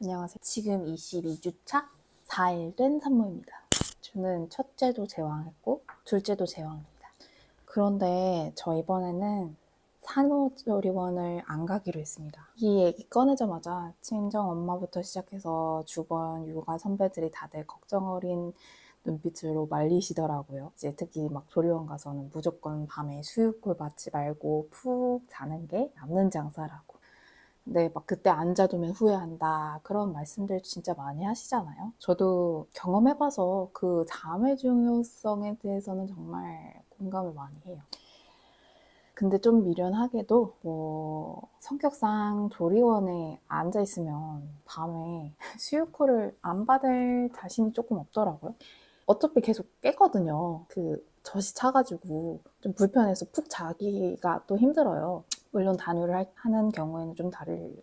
안녕하세요. 지금 22주차 4일 된 산모입니다. 저는 첫째도 제왕했고 둘째도 제왕입니다. 그런데 저 이번에는 산후조리원을 안 가기로 했습니다. 이 얘기 꺼내자마자 친정 엄마부터 시작해서 주변 육아 선배들이 다들 걱정 어린 눈빛으로 말리시더라고요. 이제 특히 막 조리원 가서는 무조건 밤에 수유골 받지 말고 푹 자는 게 남는 장사라고. 네, 막 그때 안 자두면 후회한다. 그런 말씀들 진짜 많이 하시잖아요. 저도 경험해봐서 그 잠의 중요성에 대해서는 정말 공감을 많이 해요. 근데 좀 미련하게도 성격상 조리원에 앉아있으면 밤에 수유콜을 안 받을 자신이 조금 없더라고요. 어차피 계속 깨거든요. 그 젖이 차가지고 좀 불편해서 푹 자기가 또 힘들어요. 물론 단유를 하는 경우에는 좀 다를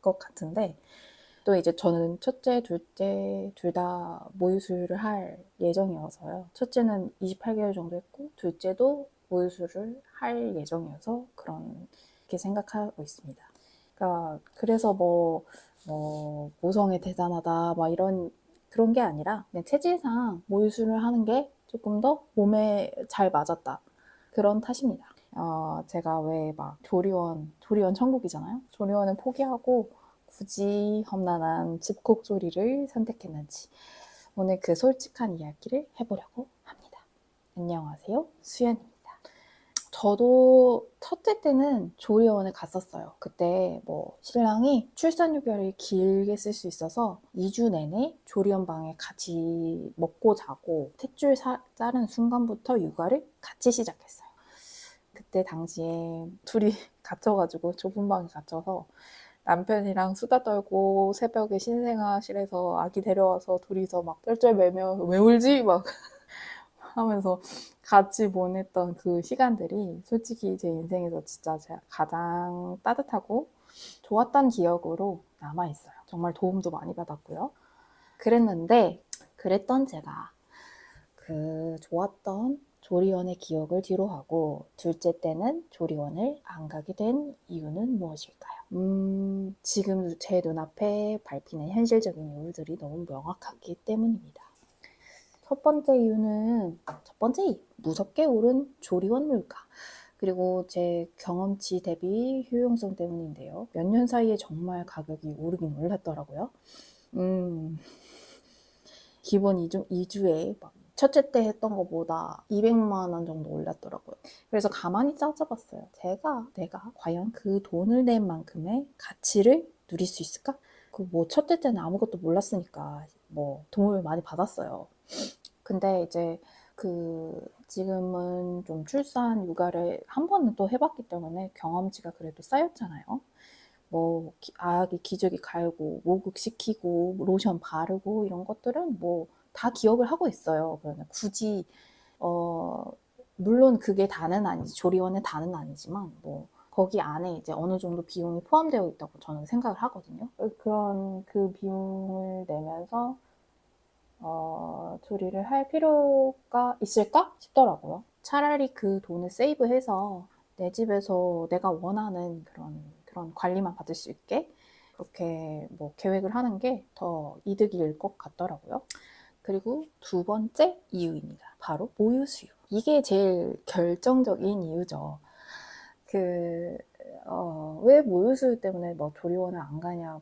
것 같은데, 또 이제 저는 첫째, 둘째 둘 다 모유수유를 할 예정이어서요. 첫째는 28개월 정도 했고 둘째도 모유수유를 할 예정이어서 그렇게 생각하고 있습니다. 그러니까 그래서 모성애 대단하다 막 이런 그런 게 아니라 그냥 체질상 모유수유를 하는 게 조금 더 몸에 잘 맞았다, 그런 탓입니다. 제가 왜 막 조리원 천국이잖아요. 조리원을 포기하고 굳이 험난한 집콕조리를 선택했는지 오늘 그 솔직한 이야기를 해보려고 합니다. 안녕하세요, 수연입니다. 저도 첫째 때는 조리원에 갔었어요. 그때 신랑이 출산 휴가를 길게 쓸 수 있어서 2주 내내 조리원 방에 같이 먹고 자고 탯줄 자른 순간부터 육아를 같이 시작했어요. 그때 당시에 둘이 갇혀가지고 좁은 방에 갇혀서 남편이랑 수다 떨고 새벽에 신생아실에서 아기 데려와서 둘이서 막 쩔쩔매며 왜 울지? 막 하면서 같이 보냈던 그 시간들이 솔직히 제 인생에서 진짜 제가 가장 따뜻하고 좋았던 기억으로 남아있어요. 정말 도움도 많이 받았고요. 그랬던 제가 그 좋았던 조리원의 기억을 뒤로 하고 둘째 때는 조리원을 안 가게 된 이유는 무엇일까요? 지금 제 눈앞에 밟히는 현실적인 이유들이 너무 명확하기 때문입니다. 첫 번째 이유, 무섭게 오른 조리원 물가. 그리고 제 경험치 대비 효용성 때문인데요. 몇 년 사이에 정말 가격이 오르긴 올랐더라고요. 기본 2주에 막 첫째 때 했던 것보다 200만 원 정도 올랐더라고요. 그래서 가만히 따져봤어요. 내가 과연 그 돈을 낸 만큼의 가치를 누릴 수 있을까? 첫째 때는 아무것도 몰랐으니까 도움을 많이 받았어요. 근데 이제 지금은 좀 출산 육아를 한 번은 또 해봤기 때문에 경험치가 그래도 쌓였잖아요. 아기 기저귀 갈고 목욕시키고 로션 바르고 이런 것들은 다 기억을 하고 있어요. 그러면 굳이 물론 그게 다는 아니지, 조리원의 다는 아니지만 거기 안에 이제 어느 정도 비용이 포함되어 있다고 저는 생각을 하거든요. 그런 그 비용을 내면서 조리를 할 필요가 있을까 싶더라고요. 차라리 그 돈을 세이브해서 내 집에서 내가 원하는 그런 관리만 받을 수 있게 그렇게 계획을 하는 게 더 이득일 것 같더라고요. 그리고 두 번째 이유입니다. 바로 모유수유. 이게 제일 결정적인 이유죠. 왜 모유수유 때문에 조리원을 안 가냐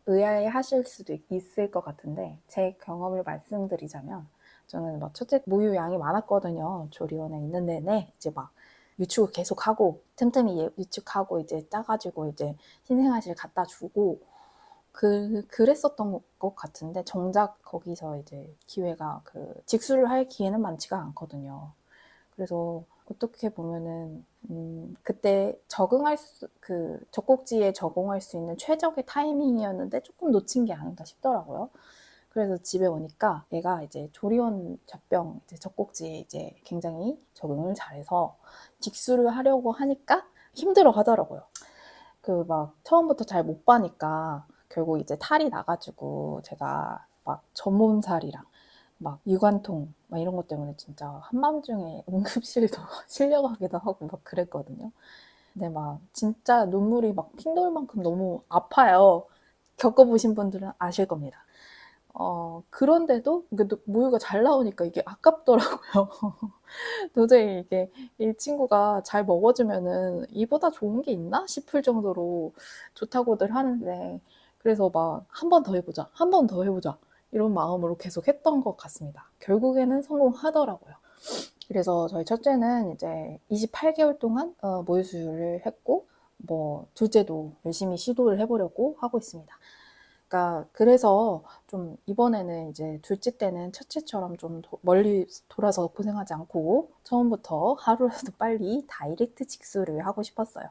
의아해하실 수도 있을 것 같은데, 제 경험을 말씀드리자면 저는 첫째 모유 양이 많았거든요. 조리원에 있는 내내 이제 유축을 계속하고 틈틈이 유축하고 이제 짜가지고 이제 신생아실 갖다 주고 그랬었던 것 같은데, 정작 거기서 이제 직수를 할 기회는 많지가 않거든요. 그래서 어떻게 보면은 그때 젖꼭지에 적응할 수 있는 최적의 타이밍이었는데 조금 놓친 게 아닌가 싶더라고요. 그래서 집에 오니까 얘가 이제 조리원 젖병 젖꼭지에 이제 굉장히 적응을 잘해서 직수를 하려고 하니까 힘들어 하더라고요. 처음부터 잘 못 봐니까 결국 이제 탈이 나가지고 제가 전몸살이랑 유관통 이런 것 때문에 진짜 한밤중에 응급실도 실려가기도 하고 그랬거든요. 근데 진짜 눈물이 핑 돌 만큼 너무 아파요. 겪어보신 분들은 아실 겁니다. 그런데도 모유가 잘 나오니까 이게 아깝더라고요. 도저히 이게 이 친구가 잘 먹어주면은 이보다 좋은 게 있나 싶을 정도로 좋다고들 하는데, 그래서 막 한 번 더 해보자, 한 번 더 해보자 이런 마음으로 계속 했던 것 같습니다. 결국에는 성공하더라고요. 그래서 저희 첫째는 이제 28개월 동안 모유 수유를 했고, 뭐 둘째도 열심히 시도를 해보려고 하고 있습니다. 그러니까 그래서 좀 이번에는 이제 둘째 때는 첫째처럼 좀 멀리 돌아서 고생하지 않고 처음부터 하루라도 빨리 다이렉트 직수를 하고 싶었어요.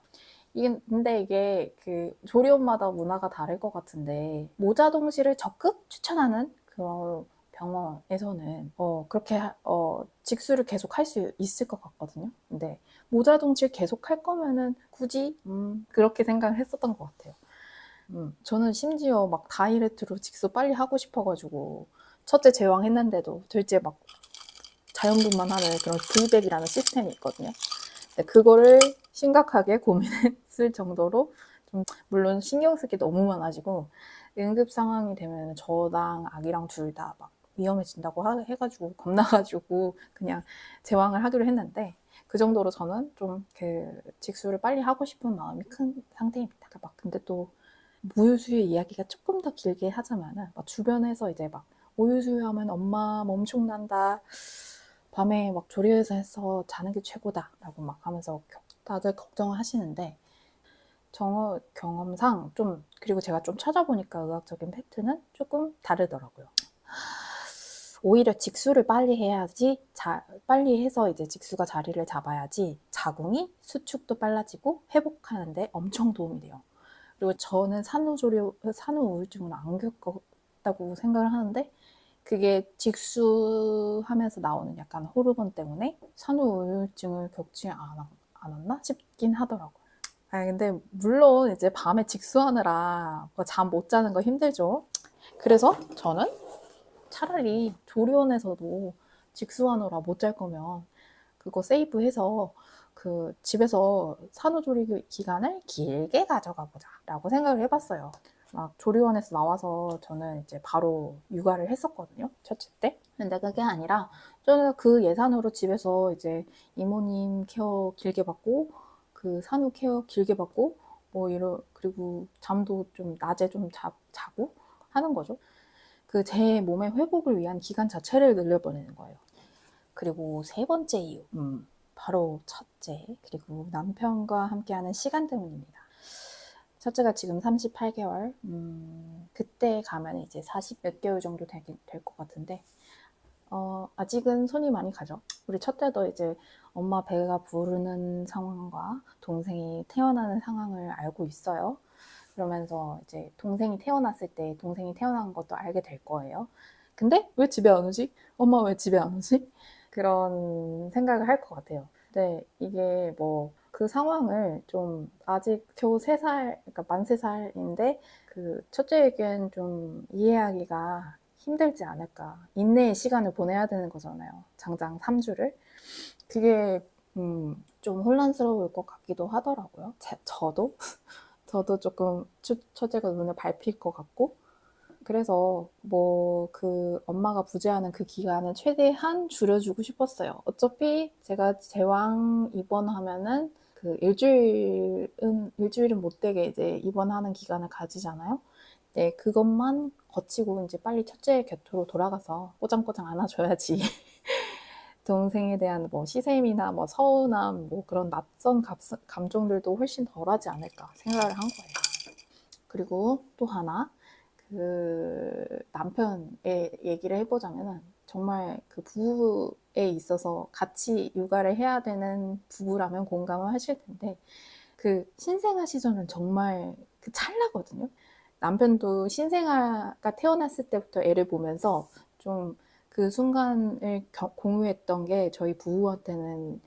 근데 이게 그 조리원마다 문화가 다를 것 같은데, 모자동실을 적극 추천하는 그런 병원에서는 그렇게 직수를 계속 할 수 있을 것 같거든요. 근데 모자동실 계속 할 거면은 굳이 그렇게 생각을 했었던 것 같아요. 저는 심지어 막 다이렉트로 직수 빨리 하고 싶어가지고 첫째 제왕했는데도 둘째 막 자연분만 하는 그런 V백이라는 시스템이 있거든요. 근데 그거를 심각하게 고민했을 정도로 좀, 물론 신경 쓸 게 너무 많아지고 응급 상황이 되면 저랑 아기랑 둘 다 막 위험해진다고 해가지고 겁나가지고 그냥 제왕을 하기로 했는데, 그 정도로 저는 좀 그 직수를 빨리 하고 싶은 마음이 큰 상태입니다. 막 근데 또 모유수유 이야기가 조금 더 길게 하자면은, 막 주변에서 이제 막 모유수유하면 엄마 몸총 난다, 밤에 막 조리원에서 자는 게 최고다 라고 막 하면서 다들 걱정을 하시는데, 경험상 좀, 그리고 제가 좀 찾아보니까 의학적인 팩트는 조금 다르더라고요. 오히려 직수를 빨리 해야지, 빨리 해서 이제 직수가 자리를 잡아야지 자궁이 수축도 빨라지고 회복하는데 엄청 도움이 돼요. 그리고 저는 산후우울증은 안 겪었다고 생각을 하는데, 그게 직수하면서 나오는 약간 호르몬 때문에 산후우울증을 겪지 않았나 싶긴 하더라고요. 근데 물론 이제 밤에 직수하느라 잠 못 자는 거 힘들죠. 그래서 저는 차라리 조리원에서도 직수하느라 못 잘 거면 그거 세이브해서 그 집에서 산후조리 기간을 길게 가져가 보자 라고 생각을 해봤어요. 막 조리원에서 나와서 저는 이제 바로 육아를 했었거든요, 첫째 때. 근데 그게 아니라 저는 그 예산으로 집에서 이제 이모님 케어 길게 받고 그 산후 케어 길게 받고 그리고 잠도 좀 낮에 좀 자고 하는 거죠. 그 제 몸의 회복을 위한 기간 자체를 늘려버리는 거예요. 그리고 세 번째 이유, 바로 첫째, 그리고 남편과 함께하는 시간 때문입니다. 첫째가 지금 38개월, 그때 가면 이제 40 몇 개월 정도 될 것 같은데, 아직은 손이 많이 가죠. 우리 첫째도 이제 엄마 배가 부르는 상황과 동생이 태어나는 상황을 알고 있어요. 그러면서 이제 동생이 태어났을 때 동생이 태어난 것도 알게 될 거예요. 근데 왜 집에 안 오지? 엄마 왜 집에 안 오지? 그런 생각을 할 것 같아요. 근데 이게 뭐 그 상황을 좀 아직 겨우 3살, 그러니까 만 3살인데 그 첫째에겐 좀 이해하기가 힘들지 않을까. 인내의 시간을 보내야 되는 거잖아요. 장장 3주를. 그게 좀 혼란스러울 것 같기도 하더라고요. 저도 조금 첫째가 눈에 밟힐 것 같고, 그래서 뭐 그 엄마가 부재하는 그 기간을 최대한 줄여주고 싶었어요. 어차피 제가 제왕 입원하면은 그 일주일은 못 되게 이제 입원하는 기간을 가지잖아요. 네, 그것만 거치고 이제 빨리 첫째 곁으로 돌아가서 꼬장꼬장 안아줘야지. 동생에 대한 뭐 시샘이나 뭐 서운함, 뭐 그런 낯선 감정들도 훨씬 덜하지 않을까 생각을 한 거예요. 그리고 또 하나, 그 남편의 얘기를 해보자면은, 정말 그 부부에 있어서 같이 육아를 해야 되는 부부라면 공감을 하실 텐데, 그 신생아 시절은 정말 그 찰나거든요. 남편도 신생아가 태어났을 때부터 애를 보면서 좀 그 순간을 공유했던 게 저희 부부한테는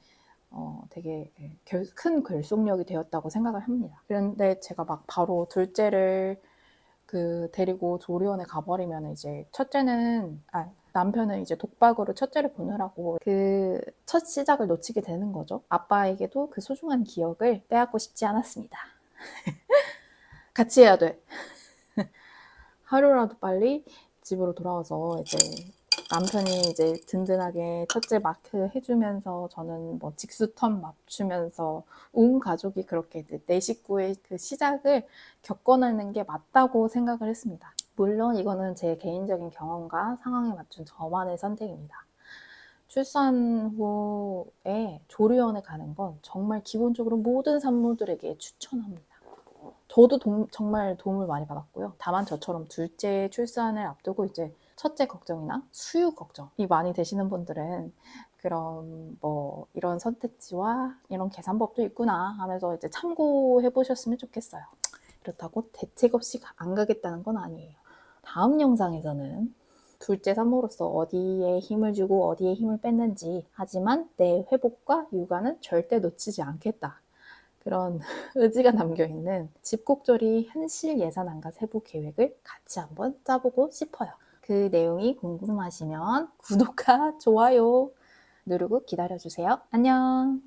되게 큰 결속력이 되었다고 생각을 합니다. 그런데 제가 막 바로 둘째를 데리고 조리원에 가버리면 이제 남편은 이제 독박으로 첫째를 보느라고 그 첫 시작을 놓치게 되는 거죠. 아빠에게도 그 소중한 기억을 빼앗고 싶지 않았습니다. 같이 해야 돼. 하루라도 빨리 집으로 돌아와서 이제 남편이 이제 든든하게 첫째 마크 해주면서 저는 뭐 직수턴 맞추면서 온 가족이 그렇게 이제 내 식구의 그 시작을 겪어내는 게 맞다고 생각을 했습니다. 물론 이거는 제 개인적인 경험과 상황에 맞춘 저만의 선택입니다. 출산 후에 조리원에 가는 건 정말 기본적으로 모든 산모들에게 추천합니다. 저도 정말 도움을 많이 받았고요. 다만 저처럼 둘째 출산을 앞두고 이제 첫째 걱정이나 수유 걱정이 많이 되시는 분들은 그런 뭐 이런 선택지와 이런 계산법도 있구나 하면서 이제 참고해 보셨으면 좋겠어요. 그렇다고 대책 없이 안 가겠다는 건 아니에요. 다음 영상에서는 둘째 산모로서 어디에 힘을 주고 어디에 힘을 뺐는지, 하지만 내 회복과 육아는 절대 놓치지 않겠다, 그런 의지가 담겨있는 집콕조리 현실 예산안과 세부 계획을 같이 한번 짜보고 싶어요. 그 내용이 궁금하시면 구독과 좋아요 누르고 기다려주세요. 안녕.